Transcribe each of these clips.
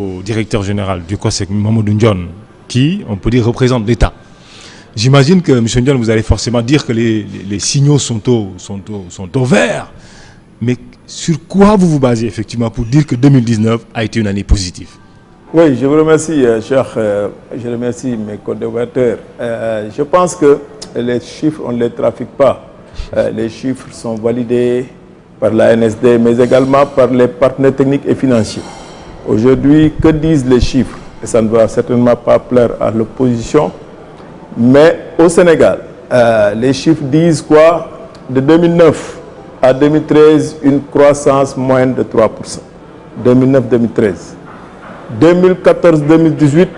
Au directeur général du COSEC, Mamadou Ndione, qui, on peut dire, représente l'État. J'imagine que, M. Ndione, vous allez forcément dire que les signaux sont au vert. Mais sur quoi vous vous basez effectivement pour dire que 2019 a été une année positive? Oui, je vous remercie, je remercie mes collaborateurs. Je pense que les chiffres, on ne les trafique pas. Les chiffres sont validés par la NSD, mais également par les partenaires techniques et financiers. Aujourd'hui, que disent les chiffres? Et ça ne va certainement pas plaire à l'opposition. Mais au Sénégal, les chiffres disent quoi? De 2009 à 2013, une croissance moyenne de 3%. 2009-2013. 2014-2018,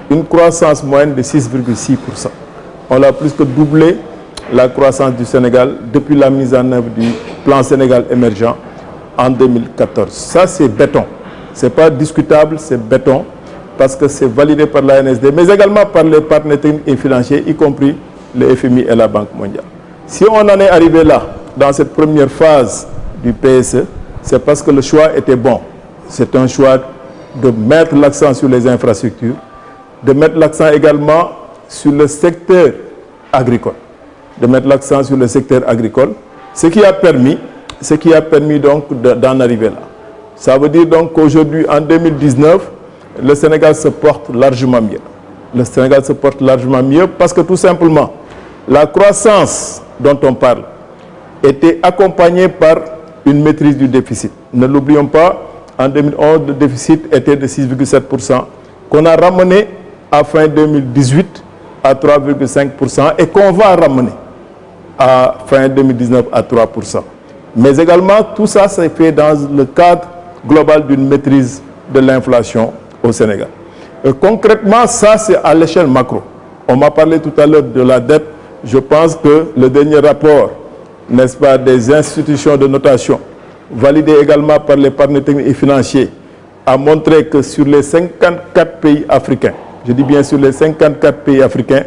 une croissance moyenne de 6,6%. On a plus que doublé la croissance du Sénégal depuis la mise en œuvre du plan Sénégal émergent en 2014. Ça, c'est béton. Ce n'est pas discutable, c'est béton, parce que c'est validé par la NSD, mais également par les partenaires techniques et financiers, y compris le FMI et la Banque mondiale. Si on en est arrivé là, dans cette première phase du PSE, c'est parce que le choix était bon. C'est un choix de mettre l'accent sur les infrastructures, de mettre l'accent également sur le secteur agricole, ce qui a permis donc d'en arriver là. Ça veut dire donc qu'aujourd'hui, en 2019, le Sénégal se porte largement mieux. Le Sénégal se porte largement mieux parce que tout simplement, la croissance dont on parle était accompagnée par une maîtrise du déficit. Ne l'oublions pas, en 2011, le déficit était de 6,7%, qu'on a ramené à fin 2018 à 3,5% et qu'on va ramener à fin 2019 à 3%. Mais également, tout ça s'est fait dans le cadre global d'une maîtrise de l'inflation au Sénégal. Concrètement, ça c'est à l'échelle macro. On m'a parlé tout à l'heure de la dette. Je pense que le dernier rapport, n'est-ce pas, des institutions de notation, validé également par les partenaires techniques et financiers, a montré que sur les 54 pays africains, je dis bien sur les 54 pays africains,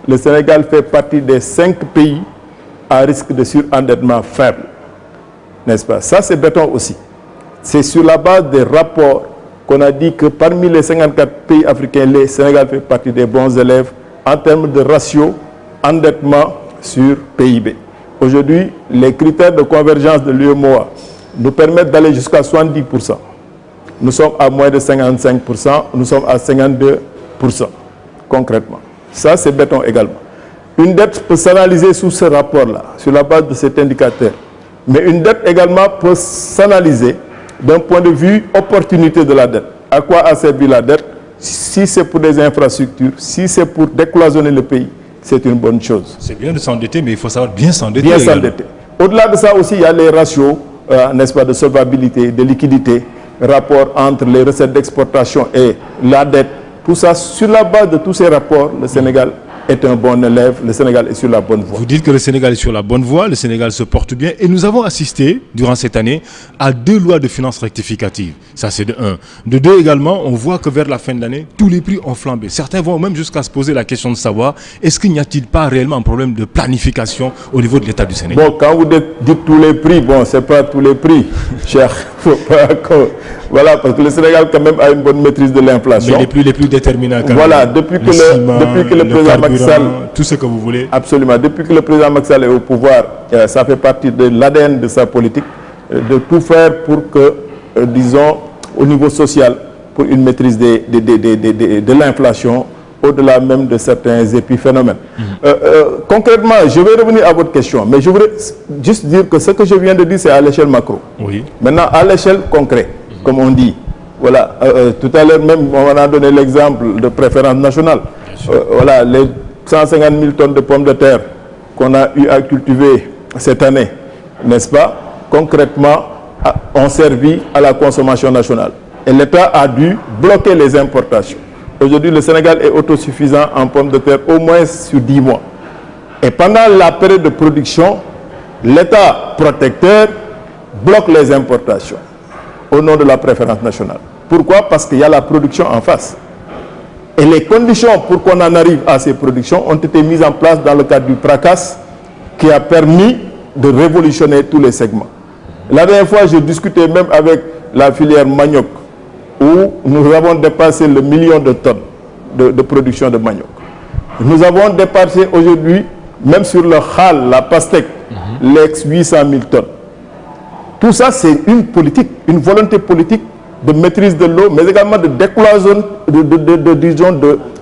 le Sénégal fait partie des 5 pays à risque de surendettement faible. N'est-ce pas? Ça c'est béton aussi. C'est sur la base des rapports qu'on a dit que parmi les 54 pays africains, le Sénégal fait partie des bons élèves en termes de ratio endettement sur PIB. Aujourd'hui, les critères de convergence de l'UEMOA nous permettent d'aller jusqu'à 70%. Nous sommes à moins de 55%, nous sommes à 52% concrètement. Ça, c'est béton également. Une dette peut s'analyser sous ce rapport-là, sur la base de cet indicateur. Mais une dette également peut s'analyser d'un point de vue opportunité de la dette. À quoi a servi la dette? Si c'est pour des infrastructures, si c'est pour décloisonner le pays, c'est une bonne chose. C'est bien de s'endetter, mais il faut savoir bien s'endetter. Bien s'endetter. Au-delà de ça aussi, il y a les ratios, n'est-ce pas, de solvabilité, de liquidité, rapport entre les recettes d'exportation et la dette. Tout ça, sur la base de tous ces rapports, le Sénégal est un bon élève, le Sénégal est sur la bonne voie. Vous dites que le Sénégal est sur la bonne voie, le Sénégal se porte bien, et nous avons assisté, durant cette année, à 2 lois de finances rectificatives. Ça, c'est de 1. De 2 également, on voit que vers la fin de l'année, tous les prix ont flambé. Certains vont même jusqu'à se poser la question de savoir, est-ce qu'il n'y a-t-il pas réellement un problème de planification au niveau de l'État du Sénégal? Bon, quand vous dites tous les prix, bon, c'est pas tous les prix, cher. Faut pas que... Voilà, parce que le Sénégal quand même a une bonne maîtrise de l'inflation. Mais les plus déterminants quand voilà, même. Depuis que le président Macky Sall, tout ce que vous voulez. Absolument. Depuis que le président Macky Sall est au pouvoir, ça fait partie de l'ADN de sa politique, de tout faire pour que, disons, au niveau social, pour une maîtrise de l'inflation, au-delà même de certains épiphénomènes. Concrètement, je vais revenir à votre question, mais je voudrais juste dire que ce que je viens de dire, c'est à l'échelle macro. Oui. Maintenant, à l'échelle concrète, comme on dit, voilà, tout à l'heure même, on a donné l'exemple de préférence nationale. Voilà, les 150 000 tonnes de pommes de terre qu'on a eu à cultiver cette année, n'est-ce pas, concrètement, ont servi à la consommation nationale. Et l'État a dû bloquer les importations. Aujourd'hui, le Sénégal est autosuffisant en pommes de terre au moins sur 10 mois. Et pendant la période de production, l'État protecteur bloque les importations au nom de la préférence nationale. Pourquoi? Parce qu'il y a la production en face. Et les conditions pour qu'on en arrive à ces productions ont été mises en place dans le cadre du PRACAS qui a permis de révolutionner tous les segments. La dernière fois, j'ai discuté même avec la filière manioc où nous avons dépassé le million de tonnes de production de manioc. Nous avons dépassé aujourd'hui, même sur le Khal, la pastèque, les 800 000 tonnes. Tout ça, c'est une politique, une volonté politique de maîtrise de l'eau, mais également de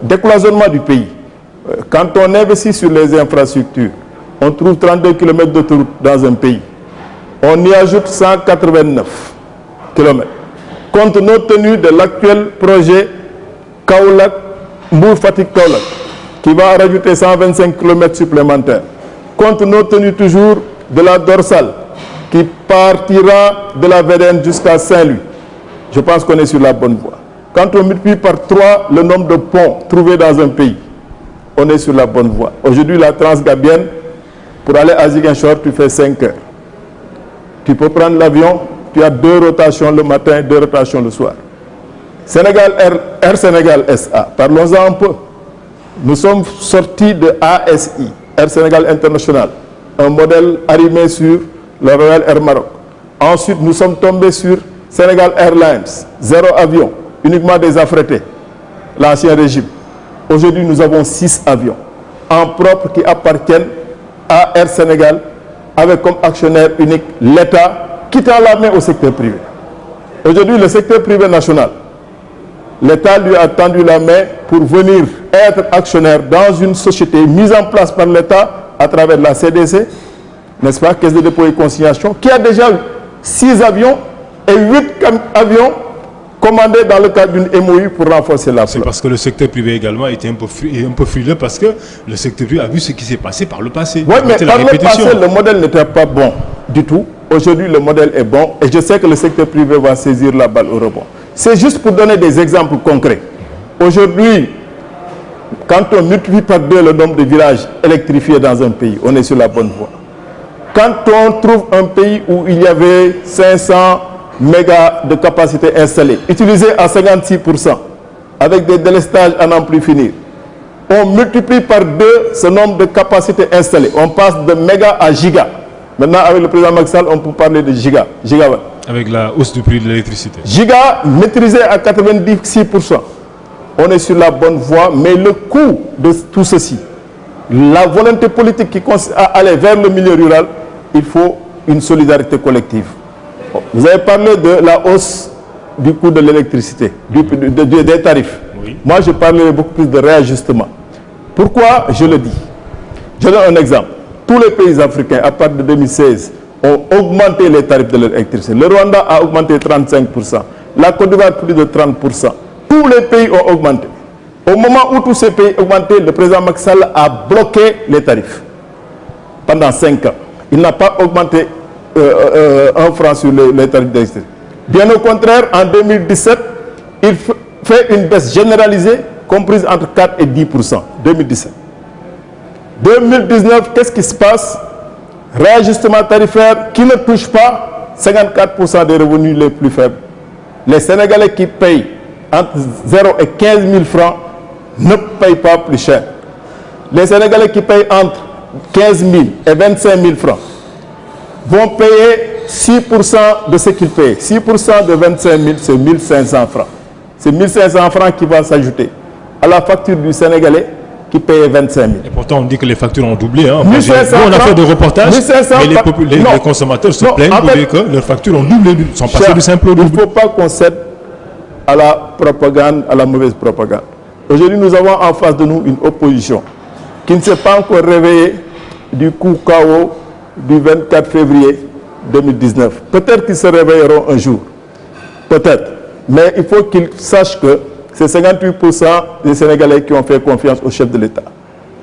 décloisonnement du pays. Quand on investit sur les infrastructures, on trouve 32 km d'autoroute dans un pays. On y ajoute 189 km. Compte tenu de l'actuel projet Kaolack, Mbour-Fatick-Kaolack, qui va rajouter 125 km supplémentaires. Compte tenu toujours de la dorsale, qui partira de la VDN jusqu'à Saint-Louis. Je pense qu'on est sur la bonne voie. Quand on multiplie par 3 le nombre de ponts trouvés dans un pays, on est sur la bonne voie. Aujourd'hui, la Transgabienne, pour aller à Ziguinchor, tu fais 5 heures. Tu peux prendre l'avion, tu as 2 rotations le matin, 2 rotations le soir. Sénégal Air Sénégal SA, parlons-en un peu. Nous sommes sortis de ASI, Air Sénégal International, un modèle arrimé sur le Royal Air Maroc. Ensuite, nous sommes tombés sur Sénégal Airlines, 0 avion, uniquement des affrétés, l'ancien régime. Aujourd'hui, nous avons 6 avions en propre qui appartiennent à Air Sénégal, avec comme actionnaire unique l'État, quittant la main au secteur privé. Aujourd'hui, le secteur privé national, l'État lui a tendu la main pour venir être actionnaire dans une société mise en place par l'État à travers la CDC, n'est-ce pas, Caisse de dépôt et consignation, qui a déjà 6 avions et 8 avions commandés dans le cadre d'une MOU pour renforcer la flotte. C'est parce que le secteur privé également était un peu frileux parce que le secteur privé a vu ce qui s'est passé par le passé. Oui, mais par le passé, le modèle n'était pas bon du tout. Aujourd'hui, le modèle est bon et je sais que le secteur privé va saisir la balle au rebond. C'est juste pour donner des exemples concrets. Aujourd'hui, quand on multiplie par 2 le nombre de villages électrifiés dans un pays, on est sur la bonne voie. Quand on trouve un pays où il y avait 500 mégas de capacité installée, utilisée à 56%, avec des délestages à n'en plus finir, on multiplie par 2 ce nombre de capacités installées. On passe de mégas à gigas. Maintenant, avec le président Macky Sall, on peut parler de gigawatts. Avec la hausse du prix de l'électricité. Giga maîtrisé à 96%. On est sur la bonne voie, mais le coût de tout ceci, la volonté politique qui consiste à aller vers le milieu rural, il faut une solidarité collective. Vous avez parlé de la hausse du coût de l'électricité, des tarifs. Oui. Moi, je parlais beaucoup plus de réajustement. Pourquoi je le dis? Je donne un exemple. Tous les pays africains, à partir de 2016, ont augmenté les tarifs de l'électricité. Le Rwanda a augmenté 35%. La Côte d'Ivoire, plus de 30%. Tous les pays ont augmenté. Au moment où tous ces pays ont augmenté, le président Macky Sall a bloqué les tarifs pendant 5 ans. Il n'a pas augmenté 1 franc sur les tarifs d'électricité. Bien au contraire, en 2017, il fait une baisse généralisée comprise entre 4 et 10%. 2017. 2019, qu'est-ce qui se passe? Réajustement tarifaire qui ne touche pas 54% des revenus les plus faibles. Les Sénégalais qui payent entre 0 et 15 000 francs ne payent pas plus cher. Les Sénégalais qui payent entre 15 000 et 25 000 francs vont payer 6% de ce qu'ils payent. 6% de 25 000, c'est 1 500 francs. C'est 1 500 francs qui vont s'ajouter à la facture du Sénégalais qui payait 25 000. Et pourtant, on dit que les factures ont doublé. Hein. Nous, on a fait des reportages, mais les consommateurs se plaignent pour dire que leurs factures ont doublé, sont passées du simple au double. Il ne faut pas qu'on cède à la propagande, à la mauvaise propagande. Aujourd'hui, nous avons en face de nous une opposition qui ne s'est pas encore réveillée du coup KO du 24 février 2019. Peut-être qu'ils se réveilleront un jour. Peut-être. Mais il faut qu'ils sachent que c'est 58% des Sénégalais qui ont fait confiance au chef de l'État.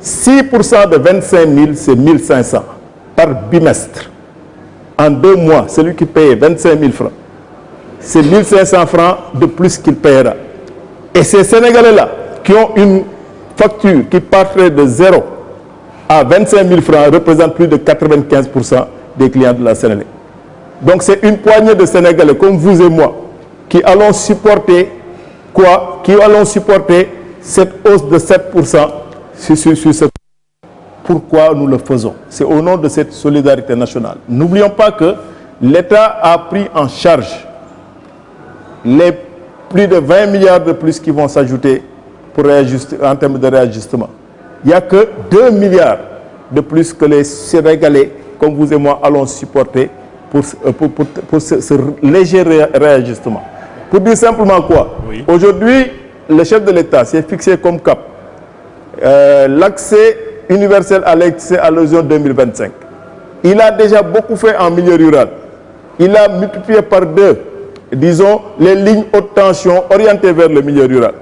6% de 25 000, c'est 1 500 par bimestre. En 2 mois, celui qui payait 25 000 francs, c'est 1 500 francs de plus qu'il payera. Et ces Sénégalais-là, qui ont une facture qui partirait de 0 à 25 000 francs, représentent plus de 95% des clients de la Sénélec. Donc c'est une poignée de Sénégalais comme vous et moi qui allons supporter quoi? Qui allons supporter cette hausse de 7% sur ce. Pourquoi nous le faisons? C'est au nom de cette solidarité nationale. N'oublions pas que l'État a pris en charge les plus de 20 milliards de plus qui vont s'ajouter pour réajuster, en termes de réajustement. Il n'y a que 2 milliards de plus que les Sénégalais, comme vous et moi, allons supporter pour ce léger réajustement. Pour dire simplement quoi? Oui. Aujourd'hui, le chef de l'État s'est fixé comme cap l'accès universel à l'électricité à l'horizon 2025. Il a déjà beaucoup fait en milieu rural. Il a multiplié par 2, disons, les lignes haute tension orientées vers le milieu rural.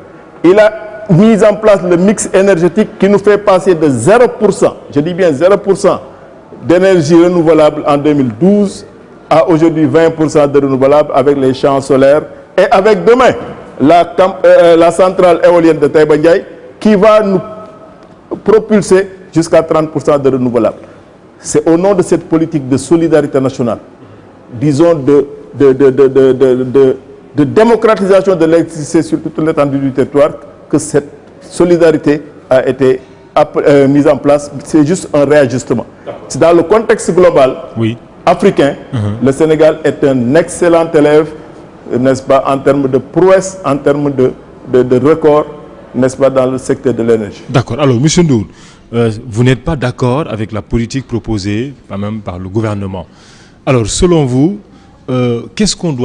Il a mis en place le mix énergétique qui nous fait passer de 0%, je dis bien 0% d'énergie renouvelable en 2012 à aujourd'hui 20% de renouvelable avec les champs solaires et avec demain la centrale éolienne de Taïba Ndiaye qui va nous propulser jusqu'à 30% de renouvelable. C'est au nom de cette politique de solidarité nationale, disons de démocratisation de l'électricité sur toute l'étendue du territoire, que cette solidarité a été mise en place. C'est juste un réajustement. C'est dans le contexte global africain, le Sénégal est un excellent élève, n'est-ce pas, en termes de prouesse, en termes de record, n'est-ce pas, dans le secteur de l'énergie. D'accord. Alors, M. Ndour, vous n'êtes pas d'accord avec la politique proposée, même par le gouvernement. Alors, selon vous, qu'est-ce qu'on doit